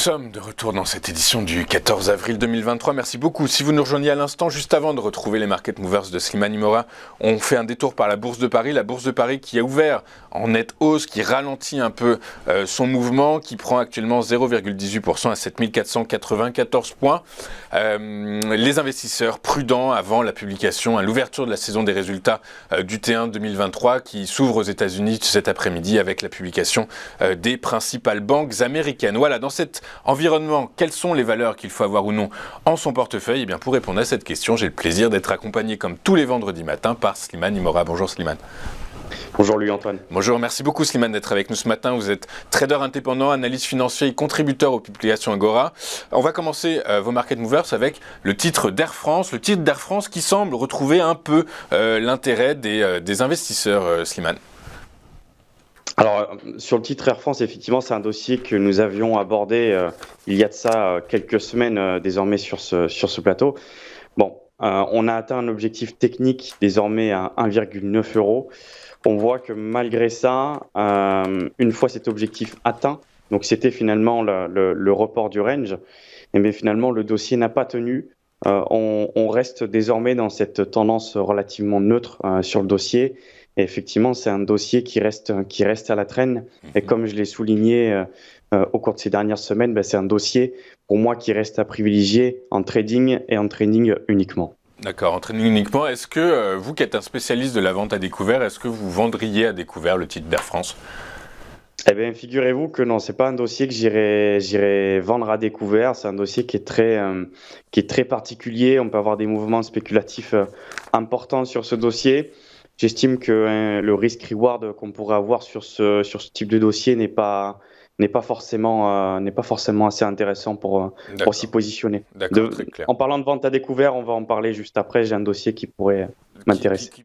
sommes de retour dans cette édition du 14 avril 2023. Merci beaucoup. Si vous nous rejoignez à l'instant, juste avant de retrouver les Market Movers de Slimane Imora, on fait un détour par la Bourse de Paris. La Bourse de Paris qui a ouvert en nette hausse, qui ralentit un peu son mouvement, qui prend actuellement 0,18% à 7494 points. Les investisseurs prudents avant la publication, l'ouverture de la saison des résultats du T1 2023 qui s'ouvre aux États-Unis cet après-midi avec la publication des principales banques américaines. Voilà, dans cet environnement, quelles sont les valeurs qu'il faut avoir ou non en son portefeuille? Et bien, pour répondre à cette question, j'ai le plaisir d'être accompagné comme tous les vendredis matins par Slimane Imora. Bonjour Slimane. Bonjour Louis-Antoine. Bonjour, merci beaucoup Slimane d'être avec nous ce matin. Vous êtes trader indépendant, analyste financier et contributeur aux publications Agora. On va commencer vos Market Movers avec le titre d'Air France. Le titre d'Air France qui semble retrouver un peu l'intérêt des investisseurs, Slimane. Alors, sur le titre Air France, effectivement, c'est un dossier que nous avions abordé il y a de ça quelques semaines désormais sur ce plateau. Bon, on a atteint un objectif technique désormais à 1,9 €. On voit que malgré ça, une fois cet objectif atteint, donc c'était finalement le report du range, et bien finalement le dossier n'a pas tenu. On reste désormais dans cette tendance relativement neutre sur le dossier. Et effectivement, c'est un dossier qui reste à la traîne. Et comme je l'ai souligné au cours de ces dernières semaines, c'est un dossier pour moi qui reste à privilégier en trading et en trading uniquement. D'accord, en trading uniquement. Est-ce que vous qui êtes un spécialiste de la vente à découvert, est-ce que vous vendriez à découvert le titre d'Air France ? Eh bien, figurez-vous que non, c'est pas un dossier que j'irai vendre à découvert. C'est un dossier qui est très particulier. On peut avoir des mouvements spéculatifs importants sur ce dossier. J'estime que le risk-reward qu'on pourrait avoir sur ce type de dossier n'est pas forcément assez intéressant pour s'y positionner. D'accord, très clair. En parlant de vente à découvert, on va en parler juste après. J'ai un dossier qui pourrait m'intéresser.